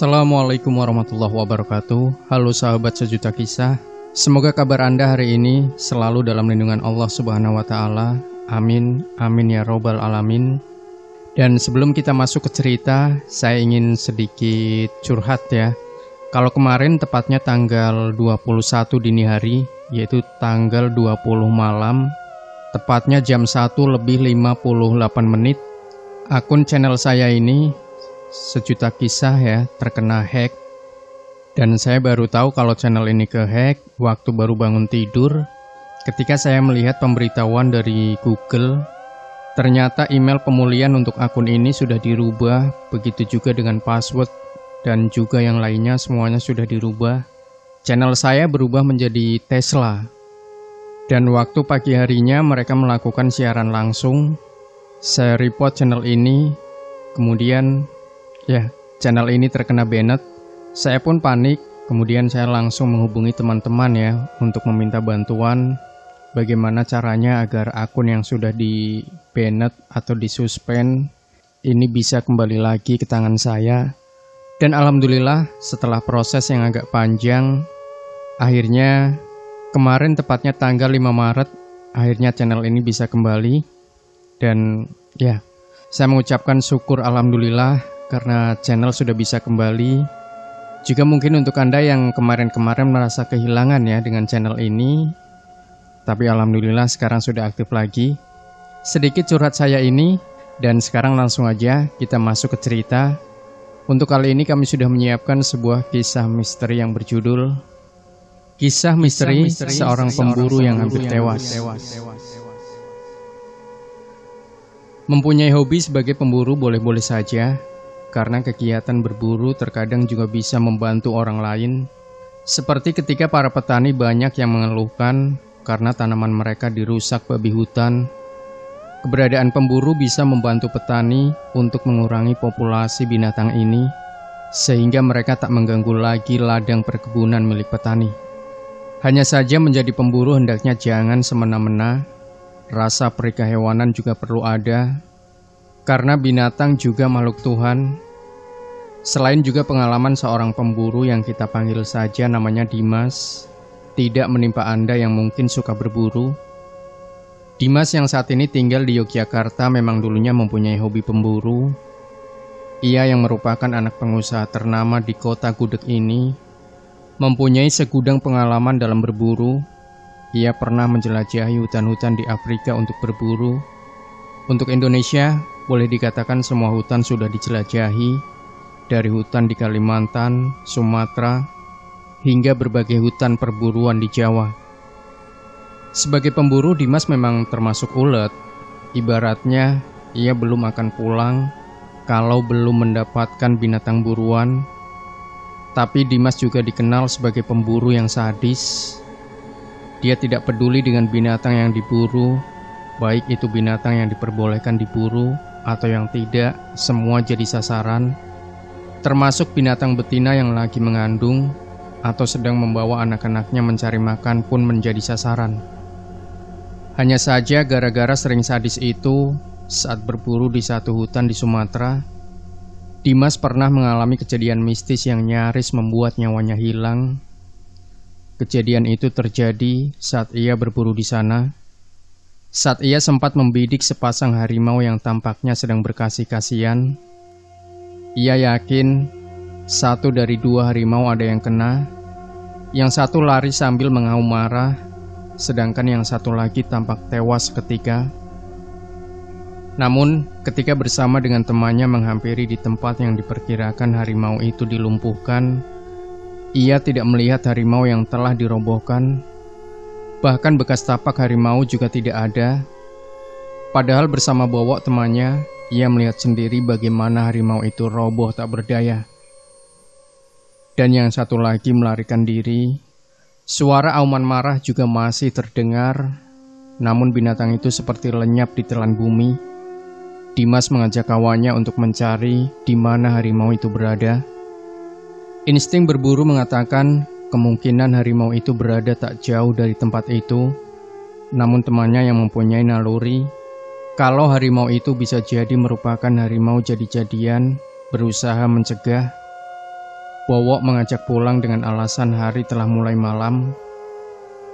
Assalamualaikum warahmatullahi wabarakatuh. Halo sahabat sejuta kisah. Semoga kabar Anda hari ini selalu dalam lindungan Allah Subhanahu wa Ta'ala. Amin, amin ya robbal alamin. Dan sebelum kita masuk ke cerita, saya ingin sedikit curhat ya. Kalau kemarin tepatnya tanggal 21 dini hari, yaitu tanggal 20 malam, tepatnya jam 1 lebih 58 menit, akun channel saya ini Sejuta Kisah ya terkena hack. Dan saya baru tahu kalau channel ini ke-hack waktu baru bangun tidur, ketika saya melihat pemberitahuan dari Google. Ternyata email pemulihan untuk akun ini sudah dirubah, begitu juga dengan password dan juga yang lainnya semuanya sudah dirubah. Channel saya berubah menjadi Tesla. Dan waktu pagi harinya mereka melakukan siaran langsung. Saya report channel ini, kemudian channel ini terkena banned. Saya pun panik, kemudian saya langsung menghubungi teman-teman ya untuk meminta bantuan bagaimana caranya agar akun yang sudah di banned atau disuspend ini bisa kembali lagi ke tangan saya. Dan alhamdulillah setelah proses yang agak panjang, akhirnya kemarin tepatnya tanggal 5 Maret akhirnya channel ini bisa kembali. Dan saya mengucapkan syukur alhamdulillah karena channel sudah bisa kembali. Juga mungkin untuk Anda yang kemarin-kemarin merasa kehilangan ya dengan channel ini, tapi alhamdulillah sekarang sudah aktif lagi. Sedikit curhat saya ini, dan sekarang langsung aja kita masuk ke cerita. Untuk kali ini kami sudah menyiapkan sebuah kisah misteri yang berjudul Kisah Misteri Seorang Pemburu yang Hampir Tewas. Mempunyai hobi sebagai pemburu boleh-boleh saja, karena kegiatan berburu terkadang juga bisa membantu orang lain. Seperti ketika para petani banyak yang mengeluhkan karena tanaman mereka dirusak babi hutan. Keberadaan pemburu bisa membantu petani untuk mengurangi populasi binatang ini, sehingga mereka tak mengganggu lagi ladang perkebunan milik petani. Hanya saja menjadi pemburu hendaknya jangan semena-mena. Rasa perih kehewanan juga perlu ada, karena binatang juga makhluk Tuhan. Selain juga pengalaman seorang pemburu yang kita panggil saja namanya Dimas, tidak menimpa Anda yang mungkin suka berburu. Dimas yang saat ini tinggal di Yogyakarta memang dulunya mempunyai hobi pemburu. Ia yang merupakan anak pengusaha ternama di kota Gudeg ini, mempunyai segudang pengalaman dalam berburu. Ia pernah menjelajahi hutan-hutan di Afrika untuk berburu. Untuk Indonesia, boleh dikatakan semua hutan sudah dijelajahi, dari hutan di Kalimantan, Sumatera, hingga berbagai hutan perburuan di Jawa. Sebagai pemburu, Dimas memang termasuk ulet. Ibaratnya, ia belum akan pulang kalau belum mendapatkan binatang buruan. Tapi Dimas juga dikenal sebagai pemburu yang sadis. Dia tidak peduli dengan binatang yang diburu, baik itu binatang yang diperbolehkan diburu atau yang tidak, semua jadi sasaran. Termasuk binatang betina yang lagi mengandung atau sedang membawa anak-anaknya mencari makan pun menjadi sasaran. Hanya saja gara-gara sering sadis itu, saat berburu di satu hutan di Sumatera, Dimas pernah mengalami kejadian mistis yang nyaris membuat nyawanya hilang. Kejadian itu terjadi saat ia berburu di sana. Saat ia sempat membidik sepasang harimau yang tampaknya sedang berkasih-kasihan. Ia yakin 1 dari 2 harimau ada yang kena. Yang satu lari sambil mengaum marah, sedangkan yang satu lagi tampak tewas seketika. Namun, ketika bersama dengan temannya menghampiri di tempat yang diperkirakan harimau itu dilumpuhkan, ia tidak melihat harimau yang telah dirobohkan. Bahkan bekas tapak harimau juga tidak ada. Padahal bersama Bowok temannya, ia melihat sendiri bagaimana harimau itu roboh tak berdaya. Dan yang satu lagi melarikan diri. Suara auman marah juga masih terdengar, namun binatang itu seperti lenyap di telan bumi. Dimas mengajak kawannya untuk mencari di mana harimau itu berada. Insting berburu mengatakan kemungkinan harimau itu berada tak jauh dari tempat itu. Namun temannya yang mempunyai naluri, kalau harimau itu bisa jadi merupakan harimau jadi-jadian, berusaha mencegah. Bowo mengajak pulang dengan alasan hari telah mulai malam.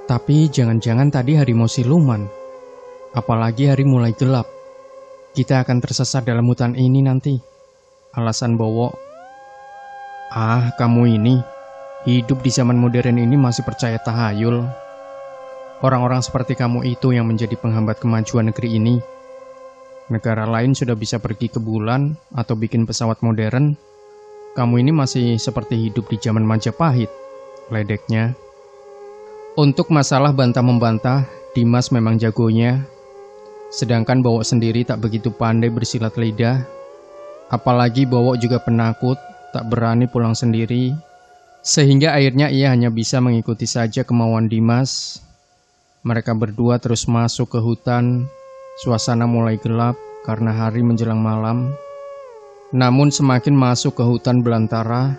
Tapi jangan-jangan tadi hari mau siluman. Apalagi hari mulai gelap. Kita akan tersesat dalam hutan ini nanti. Alasan Bowo. Ah, kamu ini hidup di zaman modern ini masih percaya tahayul. Orang-orang seperti kamu itu yang menjadi penghambat kemajuan negeri ini. Negara lain sudah bisa pergi ke bulan atau bikin pesawat modern. Kamu ini masih seperti hidup di zaman Majapahit, ledeknya. Untuk masalah bantah-membantah, Dimas memang jagonya. Sedangkan Bowo sendiri tak begitu pandai bersilat lidah. Apalagi Bowo juga penakut, tak berani pulang sendiri. Sehingga akhirnya ia hanya bisa mengikuti saja kemauan Dimas. Mereka berdua terus masuk ke hutan. Suasana mulai gelap karena hari menjelang malam. Namun semakin masuk ke hutan belantara,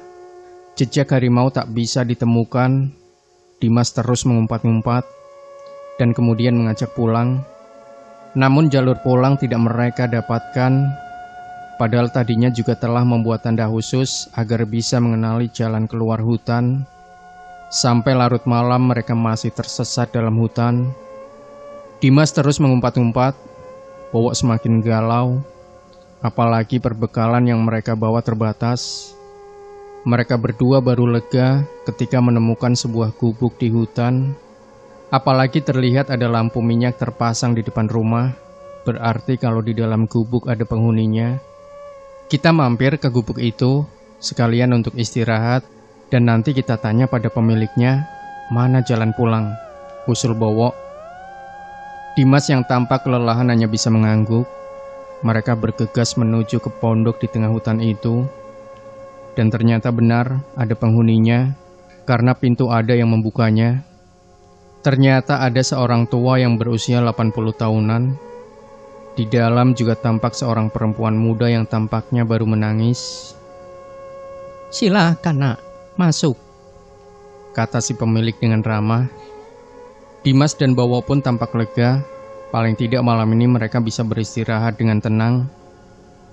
jejak harimau tak bisa ditemukan. Dimas terus mengumpat-ngumpat dan kemudian mengajak pulang. Namun jalur pulang tidak mereka dapatkan. Padahal tadinya juga telah membuat tanda khusus agar bisa mengenali jalan keluar hutan. Sampai larut malam mereka masih tersesat dalam hutan. Dimas terus mengumpat-ngumpat. Bowo semakin galau. Apalagi perbekalan yang mereka bawa terbatas. Mereka berdua baru lega ketika menemukan sebuah gubuk di hutan. Apalagi terlihat ada lampu minyak terpasang di depan rumah. Berarti kalau di dalam gubuk ada penghuninya. Kita mampir ke gubuk itu sekalian untuk istirahat. Dan nanti kita tanya pada pemiliknya mana jalan pulang, usul Bowo. Dimas yang tampak kelelahan hanya bisa mengangguk. Mereka bergegas menuju ke pondok di tengah hutan itu. Dan ternyata benar ada penghuninya karena pintu ada yang membukanya. Ternyata ada seorang tua yang berusia 80 tahunan. Di dalam juga tampak seorang perempuan muda yang tampaknya baru menangis. "Silakan nak, masuk," kata si pemilik dengan ramah. Dimas dan Bowo pun tampak lega. Paling tidak malam ini mereka bisa beristirahat dengan tenang.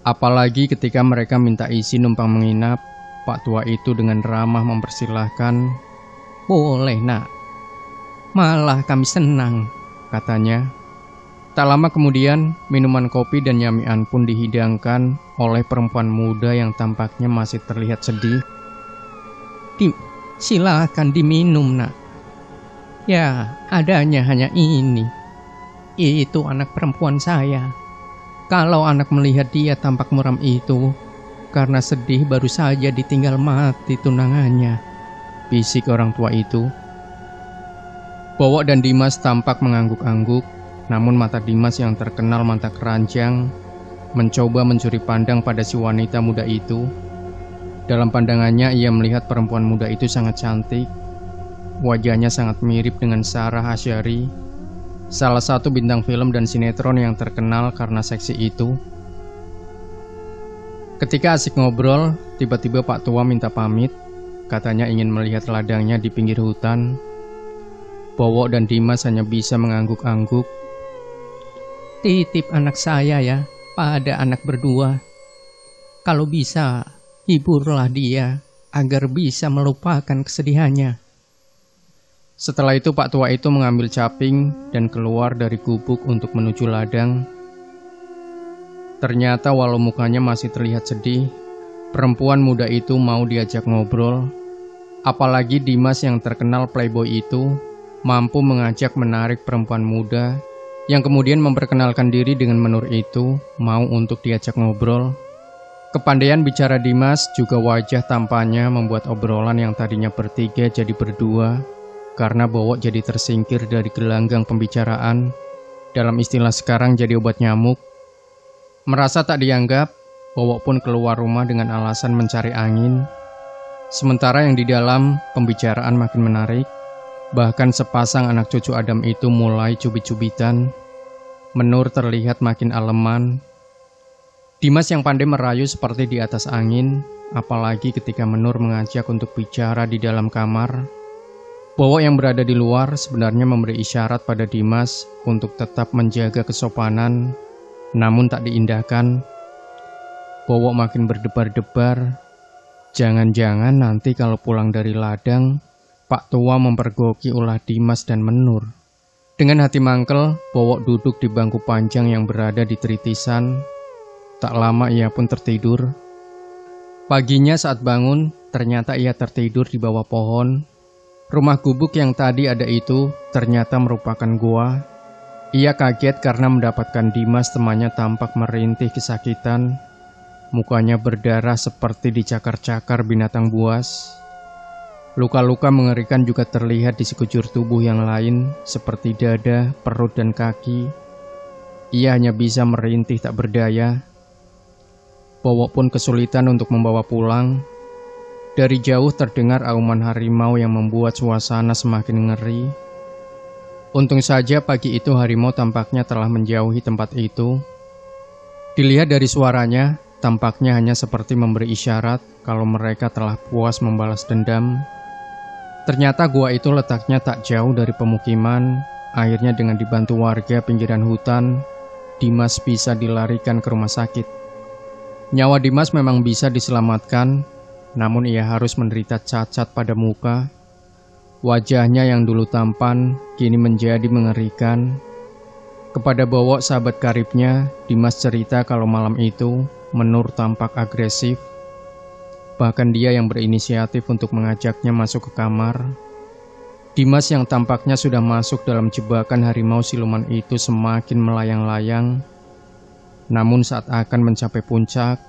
Apalagi ketika mereka minta izin numpang menginap, Pak tua itu dengan ramah mempersilahkan. "Boleh nak, malah kami senang," katanya. Tak lama kemudian, minuman kopi dan nyamian pun dihidangkan oleh perempuan muda yang tampaknya masih terlihat sedih. "Silakan diminum nak. Ya, adanya hanya ini. Itu anak perempuan saya. Kalau anak melihat dia tampak muram itu, karena sedih baru saja ditinggal mati tunangannya," bisik orang tua itu. Bowo dan Dimas tampak mengangguk-angguk, namun mata Dimas yang terkenal mata keranjang mencoba mencuri pandang pada si wanita muda itu. Dalam pandangannya ia melihat perempuan muda itu sangat cantik. Wajahnya sangat mirip dengan Sarah Asyari, salah satu bintang film dan sinetron yang terkenal karena seksi itu. Ketika asik ngobrol, tiba-tiba Pak tua minta pamit. Katanya ingin melihat ladangnya di pinggir hutan. Bowo dan Dimas hanya bisa mengangguk-angguk. "Titip anak saya ya, pada anak berdua. Kalau bisa, hiburlah dia agar bisa melupakan kesedihannya." Setelah itu Pak tua itu mengambil caping dan keluar dari gubuk untuk menuju ladang. Ternyata walau mukanya masih terlihat sedih, perempuan muda itu mau diajak ngobrol. Apalagi Dimas yang terkenal playboy itu mampu mengajak menarik perempuan muda yang kemudian memperkenalkan diri dengan menur itu mau untuk diajak ngobrol. Kepandaian bicara Dimas juga wajah tampannya membuat obrolan yang tadinya bertiga jadi berdua. Karena Bowo jadi tersingkir dari gelanggang pembicaraan. Dalam istilah sekarang jadi obat nyamuk. Merasa tak dianggap, Bowo pun keluar rumah dengan alasan mencari angin. Sementara yang di dalam pembicaraan makin menarik. Bahkan sepasang anak cucu Adam itu mulai cubit-cubitan. Menur terlihat makin aleman. Dimas yang pandai merayu seperti di atas angin. Apalagi ketika Menur mengajak untuk bicara di dalam kamar. Bowo yang berada di luar sebenarnya memberi isyarat pada Dimas untuk tetap menjaga kesopanan, namun tak diindahkan. Bowo makin berdebar-debar. Jangan-jangan nanti kalau pulang dari ladang, Pak Tua mempergoki ulah Dimas dan Menur. Dengan hati mangkel, Bowok duduk di bangku panjang yang berada di tritisan. Tak lama ia pun tertidur. Paginya saat bangun, ternyata ia tertidur di bawah pohon. Rumah gubuk yang tadi ada itu ternyata merupakan gua. Ia kaget karena mendapatkan Dimas temannya tampak merintih kesakitan. Mukanya berdarah seperti dicakar-cakar binatang buas. Luka-luka mengerikan juga terlihat di sekujur tubuh yang lain, seperti dada, perut, dan kaki. Ia hanya bisa merintih tak berdaya. Bowok pun kesulitan untuk membawa pulang. Dari jauh terdengar auman harimau yang membuat suasana semakin ngeri. Untung saja pagi itu harimau tampaknya telah menjauhi tempat itu. Dilihat dari suaranya, tampaknya hanya seperti memberi isyarat kalau mereka telah puas membalas dendam. Ternyata gua itu letaknya tak jauh dari pemukiman. Akhirnya dengan dibantu warga pinggiran hutan, Dimas bisa dilarikan ke rumah sakit. Nyawa Dimas memang bisa diselamatkan, namun ia harus menderita cacat pada muka. Wajahnya yang dulu tampan, kini menjadi mengerikan. Kepada Bowok sahabat karibnya, Dimas cerita kalau malam itu Menur tampak agresif. Bahkan dia yang berinisiatif untuk mengajaknya masuk ke kamar. Dimas yang tampaknya sudah masuk dalam jebakan harimau siluman itu semakin melayang-layang. Namun saat akan mencapai puncak,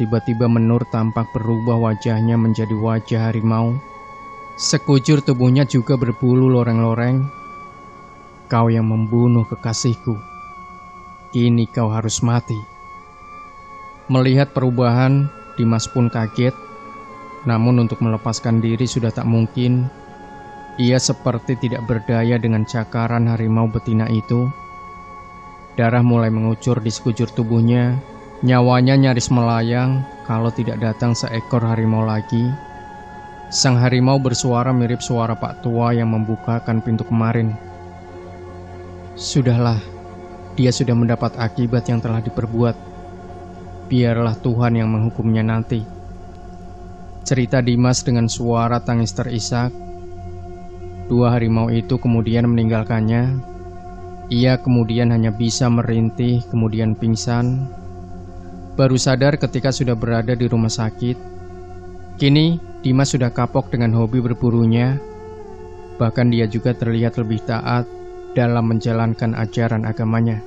tiba-tiba Menur tampak berubah wajahnya menjadi wajah harimau. Sekujur tubuhnya juga berbulu loreng-loreng. Kau yang membunuh kekasihku, kini kau harus mati. Melihat perubahan, Dimas pun kaget, namun untuk melepaskan diri sudah tak mungkin. Ia seperti tidak berdaya dengan cakaran harimau betina itu. Darah mulai mengucur di sekujur tubuhnya, nyawanya nyaris melayang kalau tidak datang seekor harimau lagi. Sang harimau bersuara mirip suara Pak Tua yang membukakan pintu kemarin. Sudahlah, dia sudah mendapat akibat yang telah diperbuat. Biarlah Tuhan yang menghukumnya nanti. Cerita Dimas dengan suara tangis terisak. Dua harimau itu kemudian meninggalkannya. Ia kemudian hanya bisa merintih, kemudian pingsan. Baru sadar ketika sudah berada di rumah sakit. Kini Dimas sudah kapok dengan hobi berburunya. Bahkan dia juga terlihat lebih taat dalam menjalankan ajaran agamanya.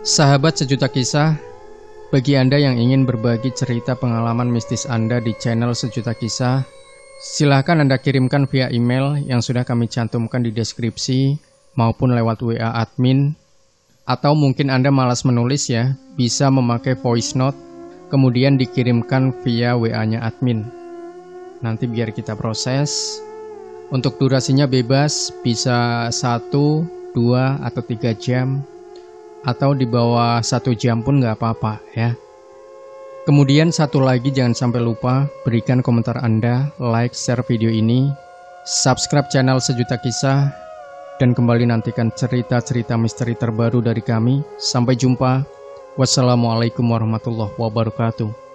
Sahabat Sejuta Kisah, bagi Anda yang ingin berbagi cerita pengalaman mistis Anda di channel Sejuta Kisah, silahkan Anda kirimkan via email yang sudah kami cantumkan di deskripsi maupun lewat WA admin. Atau mungkin Anda malas menulis ya, bisa memakai voice note, kemudian dikirimkan via WA-nya admin. Nanti biar kita proses. Untuk durasinya bebas, bisa 1, 2, atau 3 jam. Atau di bawah 1 jam pun nggak apa-apa ya. Kemudian satu lagi, jangan sampai lupa berikan komentar Anda, like, share video ini, subscribe channel Sejuta Kisah, dan kembali nantikan cerita-cerita misteri terbaru dari kami. Sampai jumpa. Wassalamualaikum warahmatullahi wabarakatuh.